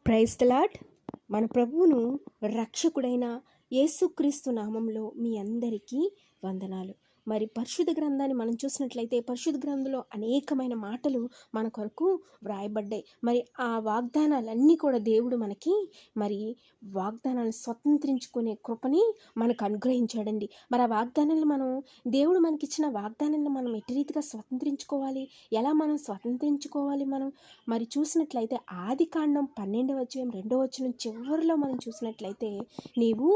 Praise the lord. మన ప్రభువును రక్షకుడైన యేసుక్రీస్తు నామంలో మీ అందరికీ వందనాలు. మరి పరిశుద్ధ గ్రంథాన్ని మనం చూసినట్లయితే పరిశుద్ధ గ్రంథంలో అనేకమైన మాటలు మన కొరకు వ్రాయబడ్డాయి. మరి ఆ వాగ్దానాలన్నీ కూడా దేవుడు మనకి వాగ్దానాలను స్వతంత్రించుకునే కృపని మనకు అనుగ్రహించాడండి. మరి ఆ వాగ్దానాలను దేవుడు మనకిచ్చిన వాగ్దానాలను మనం ఎట్టి రీతిగా స్వతంత్రించుకోవాలి, ఎలా మనం స్వతంత్రించుకోవాలి? మరి చూసినట్లయితే ఆదికాండం 12వ అధ్యాయం 2వ వచనం చివరిలో మనం చూసినట్లయితే నీవు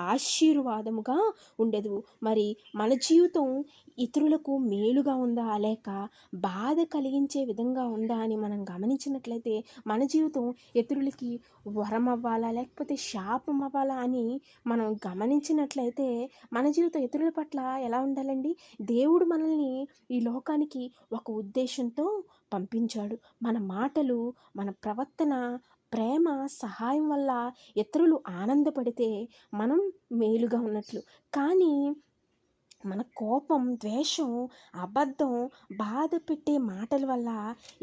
ఆశీర్వాదముగా ఉండెదు. మరి మన జీవితం ఇతరులకు మేలుగా ఉందా లేక బాధ కలిగించే విధంగా ఉందా అని మనం గమనించినట్లయితే మన జీవితం ఇతరులకి వరం అవ్వాలా లేకపోతే శాపం అవ్వాలా అని మనం గమనించినట్లయితే మన జీవితం ఇతరుల పట్ల ఎలా ఉండాలండి? దేవుడు మనల్ని ఈ లోకానికి ఒక ఉద్దేశంతో పంపించాడు. మన మాటలు, మన ప్రవర్తన, ప్రేమ, సహాయం వల్ల ఇతరులు ఆనందపడితే మనం మేలుగా ఉన్నట్లు. కానీ మన కోపం, ద్వేషం, అబద్ధం, బాధ పెట్టే మాటల వల్ల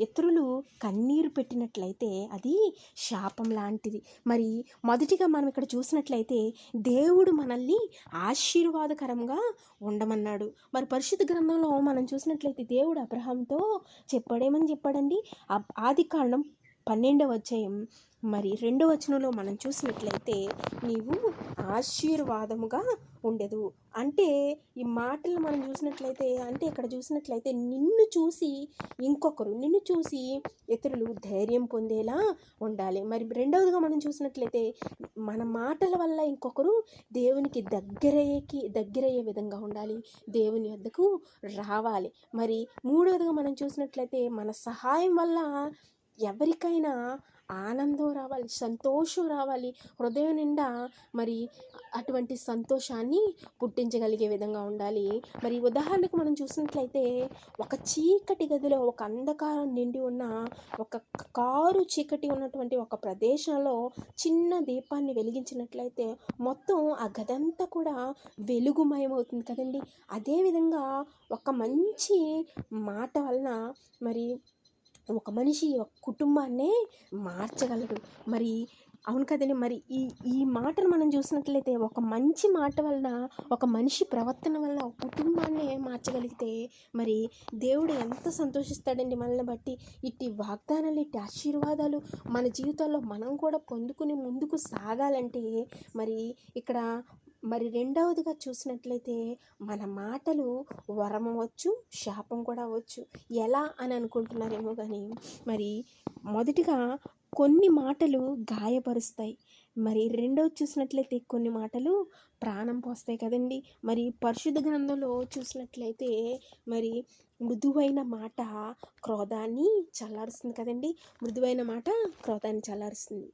ఇతరులు కన్నీరు పెట్టినట్లయితే అది శాపం లాంటిది. మరి మొదటిగా మనం ఇక్కడ చూసినట్లయితే దేవుడు మనల్ని ఆశీర్వాదకరంగా ఉండమన్నాడు. మరి పరిశుద్ధ గ్రంథంలో మనం చూసినట్లయితే దేవుడు అబ్రహాంతో చెప్పాడేమని చెప్పాడండి? ఆదికాండం 12వ అధ్యాయం 2వ వచనంలో మనం చూసినట్లయితే నీవు ఆశీర్వాదముగా ఉండెదు. అంటే ఈ మాటలు మనం చూసినట్లయితే ఇక్కడ చూసినట్లయితే నిన్ను చూసి ఇతరులు ధైర్యం పొందేలా ఉండాలి. మరి రెండవదిగా మనం చూసినట్లయితే మన మాటల వల్ల ఇంకొకరు దేవునికి దగ్గరయ్యే విధంగా ఉండాలి, దేవుని వద్దకు రావాలి. మరి మూడవదిగా మనం చూసినట్లయితే మన సహాయం వల్ల ఎవరికైనా ఆనందం రావాలి, సంతోషం రావాలి, హృదయం నిండా అటువంటి సంతోషాన్ని పుట్టించగలిగే విధంగా ఉండాలి. మరి ఉదాహరణకు మనం చూసినట్లయితే ఒక చీకటి గదిలో ఒక అంధకారం నిండి ఉన్న ఒక కారు చీకటి ఉన్నటువంటి ఒక ప్రదేశంలో చిన్న దీపాన్ని వెలిగించినట్లయితే మొత్తం ఆ గదంతా కూడా వెలుగుమయమవుతుంది కదండి. అదేవిధంగా ఒక మంచి మాట వలన ఒక మనిషి ఒక కుటుంబాన్నే మార్చగలడు. మరి అవును కదండి. మరి ఈ మాటను మనం చూసినట్లయితే ఒక మంచి మాట వలన, ఒక మనిషి ప్రవర్తన వలన ఒక కుటుంబాన్ని మార్చగలిగితే మరి దేవుడు ఎంత సంతోషిస్తాడండి మనల్ని బట్టి. ఇట్టి వాగ్దానాలు, ఇట్టి ఆశీర్వాదాలు మన జీవితాల్లో మనం కూడా పొందుకుని ముందుకు సాగాలంటే ఇక్కడ రెండవదిగా చూసినట్లయితే మన మాటలు వరం అవ్వచ్చు, శాపం కూడా అవ్వచ్చు. ఎలా అని అనుకుంటున్నారేమో కానీ మొదటిగా కొన్ని మాటలు గాయపరుస్తాయి. రెండవది చూసినట్లయితే కొన్ని మాటలు ప్రాణం పోస్తాయి కదండి. పరిశుద్ధ గ్రంథంలో చూసినట్లయితే మృదువైన మాట క్రోధాన్ని చల్లారుస్తుంది కదండి. మృదువైన మాట క్రోధాన్ని చల్లారుస్తుంది.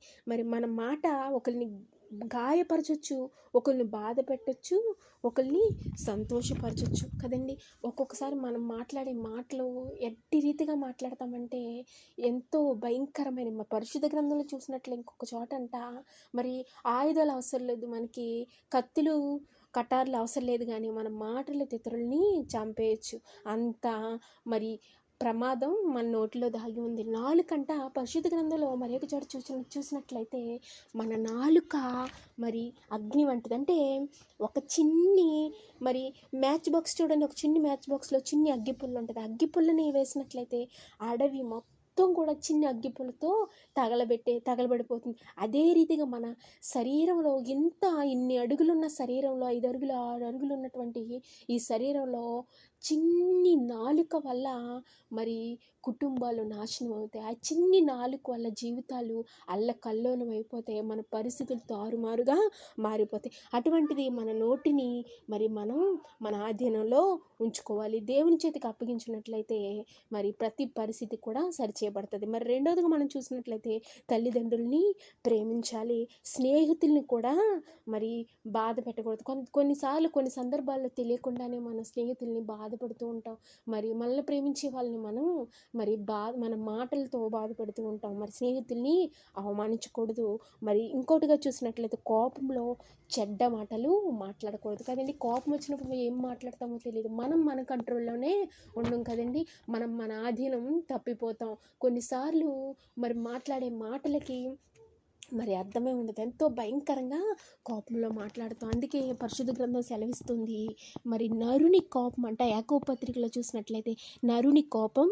మన మాట ఒకరిని గాయపరచవచ్చు, ఒకరిని బాధ పెట్టచ్చు, ఒకరిని సంతోషపరచచ్చు కదండి. ఒక్కొక్కసారి మనం మాట్లాడే మాటలు ఎట్టి రీతిగా మాట్లాడతామంటే ఎంతో భయంకరమైన. పరిశుద్ధ గ్రంథంలో చూసినట్లు ఇంకొక చోట ఆయుధాలు అవసరం లేదు, మనకి కత్తులు కటార్లు అవసరం లేదు, కానీ మన మాటలు ఇతరుల్ని చంపేయచ్చు. అంత ప్రమాదం మన నోటిలో దాగి ఉంది. నాలుకంట పరిశుద్ధ గ్రంథంలో ఒక చోట చూసినట్లయితే మన నాలుక అగ్ని వంటిది. అంటే ఒక చిన్ని మ్యాచ్ బాక్స్ చూడండి, ఒక చిన్ని మ్యాచ్ బాక్స్లో చిన్ని అగ్గిపుల్ల ఉంటుంది. అగ్గిపుల్లని వేసినట్లయితే అడవి మొత్తం కూడా చిన్న అగ్గిపుల్లతో తగలబడిపోతుంది. అదే రీతిగా మన శరీరంలో ఇన్ని అడుగులున్న శరీరంలో 5 అడుగులు 6 అడుగులు ఉన్నటువంటి ఈ శరీరంలో చిన్ని నాలుక వల్ల కుటుంబాలు నాశనం అవుతాయి. ఆ చిన్ని నాలుక వల్ల జీవితాలు అల్లకల్లోలం అయిపోతాయి, మన పరిస్థితులు తారుమారుగా మారిపోతాయి. అటువంటిది మన నోటిని మనం మన ఆధీనంలో ఉంచుకోవాలి. దేవుని చేతికి అప్పగించినట్లయితే ప్రతి పరిస్థితి కూడా సరిచేయబడుతుంది. రెండవదిగా మనం చూసినట్లయితే తల్లిదండ్రుల్ని ప్రేమించాలి, స్నేహితుల్ని కూడా బాధ పెట్టకూడదు. కొన్నిసార్లు కొన్ని సందర్భాల్లో తెలియకుండానే మన స్నేహితుల్ని బాధపడుతూ ఉంటాం. మనల్ని ప్రేమించే వాళ్ళని మనం మన మాటలతో బాధపడుతూ ఉంటాం. స్నేహితుల్ని అవమానించకూడదు. ఇంకోటిగా చూసినట్లయితే కోపంలో చెడ్డ మాటలు మాట్లాడకూడదు కదండి. కోపం వచ్చినప్పుడు ఏం మాట్లాడతామో తెలియదు. మనం మన కంట్రోల్లోనే ఉండం కదండి. మనం మన ఆధీనం తప్పిపోతాం. కొన్నిసార్లు మాట్లాడే మాటలకి మరి అర్థమే ఉండదు. ఎంతో భయంకరంగా కోపంలో మాట్లాడుతాం. అందుకే పరిశుద్ధ గ్రంథం సెలవిస్తుంది. మరి నరుని కోపం అంట, యాకోబు పత్రికలో చూసినట్లయితే నరుని కోపం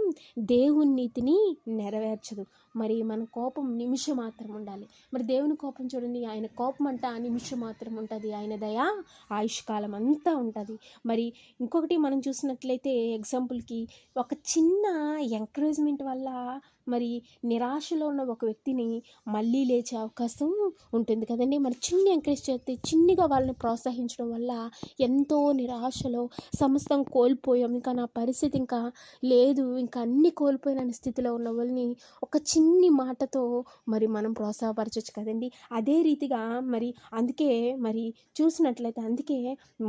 దేవుని నీతిని నెరవేర్చదు. మరి మన కోపం నిమిషం మాత్రం ఉండాలి. మరి దేవుని కోపం చూడండి, ఆయన కోపం అంట నిమిషం మాత్రం ఉంటుంది. ఆయన దయ ఆయుష్కాలం అంతా ఉంటుంది. మరి ఇంకొకటి మనం చూసినట్లయితే ఎగ్జాంపుల్కి ఒక చిన్న ఎంకరేజ్మెంట్ వల్ల మరి నిరాశలో ఉన్న ఒక వ్యక్తిని మళ్ళీ లేచే అవకాశం ఉంటుంది కదండి. మరి చిన్న ఎంకరేజ్ చేస్తే, చిన్నగా వాళ్ళని ప్రోత్సహించడం వల్ల ఎంతో నిరాశలో సమస్తం కోల్పోయాం, ఇంకా నా పరిస్థితి ఇంకా లేదు, ఇంకా అన్నీ కోల్పోయిన స్థితిలో ఉన్న వాళ్ళని ఒక చిన్ని మాటతో మరి మనం ప్రోత్సాహపరచవచ్చు కదండి. అదే రీతిగా మరి అందుకే మరి చూసినట్లయితే అందుకే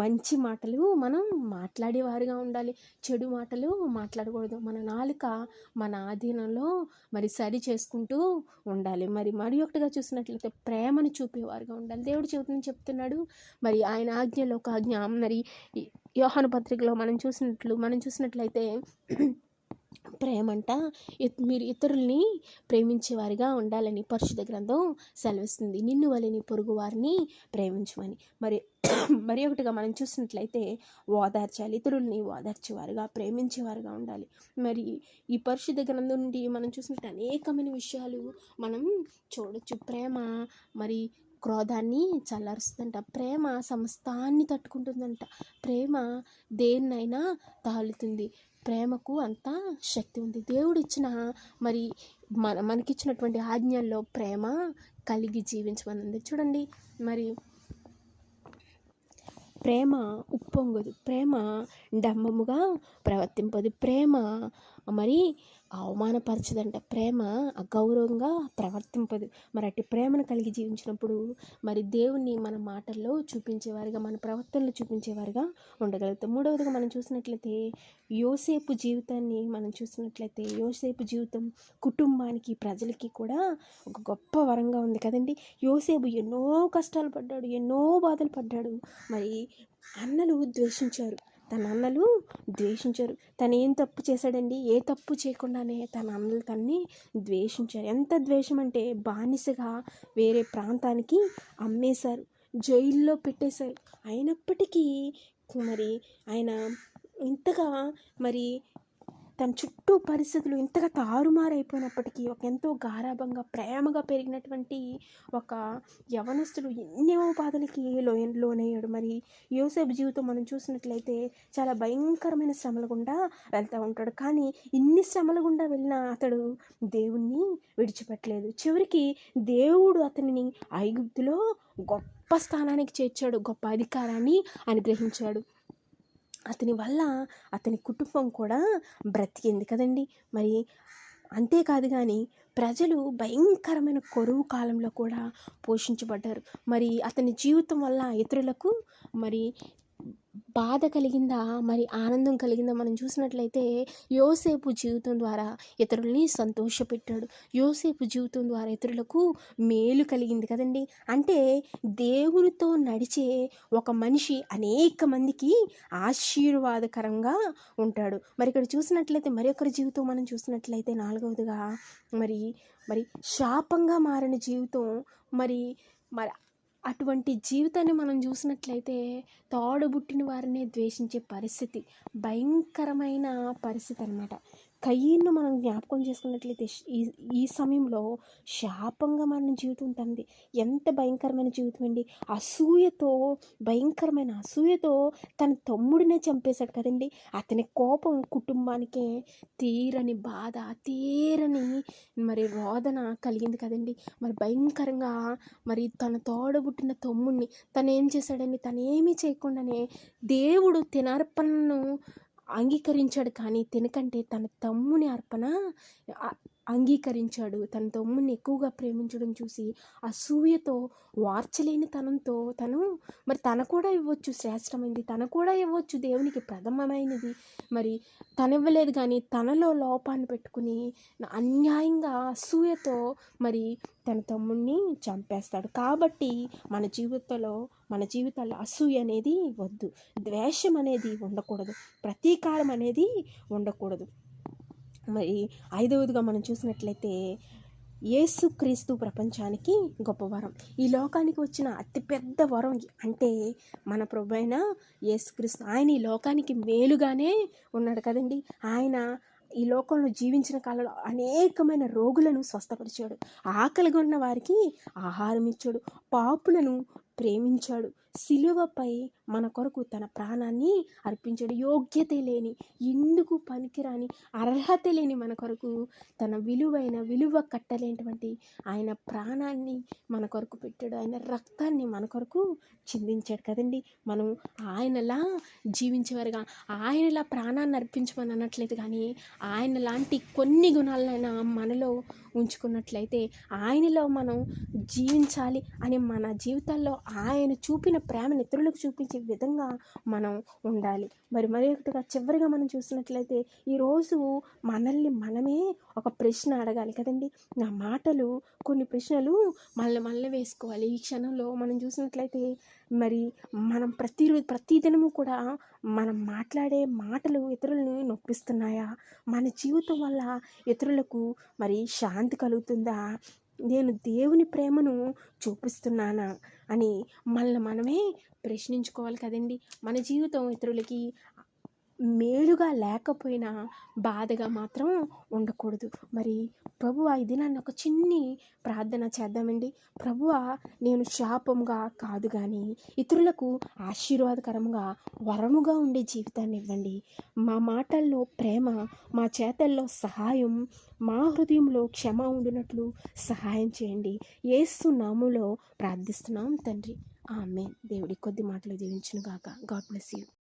మంచి మాటలు మనం మాట్లాడేవారుగా ఉండాలి, చెడు మాటలు మాట్లాడకూడదు. మన నాలుక మన ఆధీనంలో మరి సరి చేసుకుంటూ ఉండాలి. మరి ఒకటిగా చూసినట్లయితే ప్రేమను చూపేవారుగా ఉండాలి. దేవుడు చెప్తున్నాడు మరి ఆయన ఆజ్ఞలో ఒక ఆజ్ఞ. మరి యోహాను పత్రికలో మనం చూసినట్లయితే ప్రేమంట మీరు ఇతరుల్ని ప్రేమించేవారిగా ఉండాలని పరిశుద్ధ గ్రంథం సెలవిస్తుంది. నిన్ను వలెని పొరుగు వారిని ప్రేమించమని. మరి ఒకటిగా మనం చూసినట్లయితే ఓదార్చాలి, ఇతరుల్ని ఓదార్చేవారుగా ప్రేమించేవారుగా ఉండాలి. మరి ఈ పరిశుద్ధ గ్రంథం నుండి మనం చూసినట్టు అనేకమైన విషయాలు మనం చూడొచ్చు. ప్రేమ మరి క్రోధాన్ని చల్లారుస్తుందంట, ప్రేమ సమస్తాన్ని తట్టుకుంటుందంట, ప్రేమ దేన్నైనా తాళుతుంది, ప్రేమకు అంత శక్తి ఉంది. దేవుడిచ్చిన మరి మనకిచ్చినటువంటి ఆజ్ఞల్లో ప్రేమ కలిగి జీవించమన్నది. చూడండి, మరి ప్రేమ ఉప్పొంగదు, ప్రేమ డంబముగా ప్రవర్తింపదు, ప్రేమ మరి అవమానపరచదంట, ప్రేమ అగౌరవంగా ప్రవర్తింపదు. మరి అట్టి ప్రేమను కలిగి జీవించినప్పుడు మరి దేవుణ్ణి మన మాటల్లో చూపించేవారుగా, మన ప్రవర్తనలో చూపించేవారుగా ఉండగలుగుతాం. మూడవదిగా మనం చూసినట్లయితే యోసేపు జీవితాన్ని యోసేపు జీవితం కుటుంబానికి, ప్రజలకి కూడా ఒక గొప్ప వరంగా ఉంది కదండి. యోసేపు ఎన్నో కష్టాలు పడ్డాడు, ఎన్నో బాధలు పడ్డాడు. మరి తన అన్నలు ద్వేషించారు. తను ఏం తప్పు చేశాడండి? ఏ తప్పు చేయకుండానే తన అన్నలు తన్ని ద్వేషించారు. ఎంత ద్వేషం అంటే బానిసగా వేరే ప్రాంతానికి అమ్మేశారు, జైల్లో పెట్టేశారు. అయినప్పటికీ మరి ఆయన ఇంతగా మరి తన చుట్టూ పరిస్థితులు ఇంతగా తారుమారైపోయినప్పటికీ ఎంతో గారాభంగా ప్రేమగా పెరిగినటువంటి ఒక యవనస్తుడు ఎన్నో బాధలకి లోనయ్యాడు. మరి యోసేపు జీవితం మనం చూసినట్లయితే చాలా భయంకరమైన శ్రమల గుండా వెళ్తూ ఉంటాడు. కానీ ఇన్ని శ్రమల గుండా వెళ్ళినా అతడు దేవుణ్ణి విడిచిపెట్టలేదు. చివరికి దేవుడు అతనిని ఐగుప్తులో గొప్ప స్థానానికి చేర్చాడు, గొప్ప అధికారాన్ని అనుగ్రహించాడు. అతని వల్ల అతని కుటుంబం కూడా బ్రతికింది కదండి. మరి అంతేకాదు కానీ ప్రజలు భయంకరమైన కరువు కాలంలో కూడా పోషించబడ్డారు. మరి అతని జీవితం వల్ల ఇతరులకు మరి బాధ కలిగిందా, మరి ఆనందం కలిగిందా? మనం చూసినట్లయితే యోసేపు జీవితం ద్వారా ఇతరుల్ని సంతోషపెట్టాడు, యోసేపు జీవితం ద్వారా ఇతరులకు మేలు కలిగింది కదండి. అంటే దేవునితో నడిచే ఒక మనిషి అనేక మందికి ఆశీర్వాదకరంగా ఉంటాడు. మరి ఇక్కడ చూసినట్లయితే మరి ఒకరి జీవితం మనం చూసినట్లయితే నాలుగవదిగా మరి శాపంగా మారిన జీవితం. మరి అటువంటి జీవితాన్ని మనం చూసినట్లయితే తోడబుట్టిన వారినే ద్వేషించే పరిస్థితి, భయంకరమైన పరిస్థితి అన్నమాట. కయ్యను మనం జ్ఞాపకం చేసుకున్నట్లయితే ఈ సమయంలో శాపంగా మారిన జీవితం తనది. ఎంత భయంకరమైన జీవితం అండి. భయంకరమైన అసూయతో తన తమ్ముడినే చంపేశాడు కదండి. అతని కోపం కుటుంబానికే తీరని బాధ, తీరని మరి రోదన కలిగింది కదండి. మరి భయంకరంగా మరి తన తోడబుట్టిన తమ్ముడిని తను ఏం చేశాడండి? తను ఏమీ చేయకుండానే దేవుడు తినర్పణను అంగీకరించాడు, కానీ తినకంటే తన తమ్ముని అర్పణ అంగీకరించాడు. తన తమ్ముని ఎక్కువగా ప్రేమించడం చూసి అసూయతో, వార్చలేని తనంతో తను కూడా ఇవ్వచ్చు శ్రేష్టమైనది, తను కూడా ఇవ్వచ్చు దేవునికి ప్రథమమైనది. మరి తనివ్వలేదు, కానీ తనలో లోపాన్ని పెట్టుకుని అన్యాయంగా అసూయతో మరి తన తమ్ముడిని చంపేస్తాడు. కాబట్టి మన జీవితాల్లో అసూయ అనేది వద్దు, ద్వేషం అనేది ఉండకూడదు, ప్రతీకారం అనేది ఉండకూడదు. మరి ఐదవదిగా మనం చూసినట్లయితే యేసుక్రీస్తు ప్రపంచానికి గొప్ప వరం. ఈ లోకానికి వచ్చిన అతిపెద్ద వరం అంటే మన ప్రభువైన యేసుక్రీస్తు. ఆయన ఈ లోకానికి మేలుగానే ఉన్నాడు కదండి. ఆయన ఈ లోకంలో జీవించిన కాలంలో అనేకమైన రోగులను స్వస్థపరిచాడు, ఆకలిగా ఉన్న వారికి ఆహారం ఇచ్చాడు, పాపులను ప్రేమించాడు, సిలువపై మన కొరకు తన ప్రాణాన్ని అర్పించాడు. యోగ్యత లేని, ఎందుకు పనికిరాని, అర్హత లేని మన కొరకు తన విలువ కట్టలేనటువంటి ఆయన ప్రాణాన్ని మన కొరకు పెట్టాడు. ఆయన రక్తాన్ని మన కొరకు చిందించాడు కదండి. మనం ఆయనలా జీవించేవారుగా, ఆయనలా ప్రాణాన్ని అర్పించమని అనట్లేదు, కానీ ఆయన లాంటి కొన్ని గుణాలైనా మనలో ఉంచుకున్నట్లయితే, ఆయనలో మనం జీవించాలి అని మన జీవితాల్లో ఆయన చూపిన ప్రేమను ఇతరులకు చూపించే విధంగా మనం ఉండాలి. మరి ఒకటిగా చివరిగా మనం చూసినట్లయితే, ఈరోజు మనల్ని మనమే ఒక ప్రశ్న అడగాలి కదండి. నా మాటలు కొన్ని ప్రశ్నలు మళ్ళీ వేసుకోవాలి. ఈ క్షణంలో మనం చూసినట్లయితే మరి మనం ప్రతిదినము కూడా మనం మాట్లాడే మాటలు ఇతరులను నొప్పిస్తున్నాయా? మన జీవితం వల్ల ఇతరులకు మరి శాంతి కలుగుతుందా? నేను దేవుని ప్రేమను చూపిస్తున్నానా అని మనమే ప్రశ్నించుకోవాలి కదండి. మన జీవితం ఇతరులకి మేలుగా లేకపోయినా బాధగా మాత్రం ఉండకూడదు. మరి ప్రభువా, ఈ దినాన్ని ఒక చిన్ని ప్రార్థన చేద్దామండి. ప్రభువా, నేను శాపంగా కాదు కానీ ఇతరులకు ఆశీర్వాదకరంగా వరముగా ఉండే జీవితాన్ని ఇవ్వండి. మా మాటల్లో ప్రేమ, మా చేతల్లో సహాయం, మా హృదయంలో క్షమ ఉండినట్లు సహాయం చేయండి. యేసు నామములో ప్రార్థిస్తున్నాం తండ్రి, ఆమేన్. దేవుడి కొద్ది మాటలు దీవించును గాక. God bless you.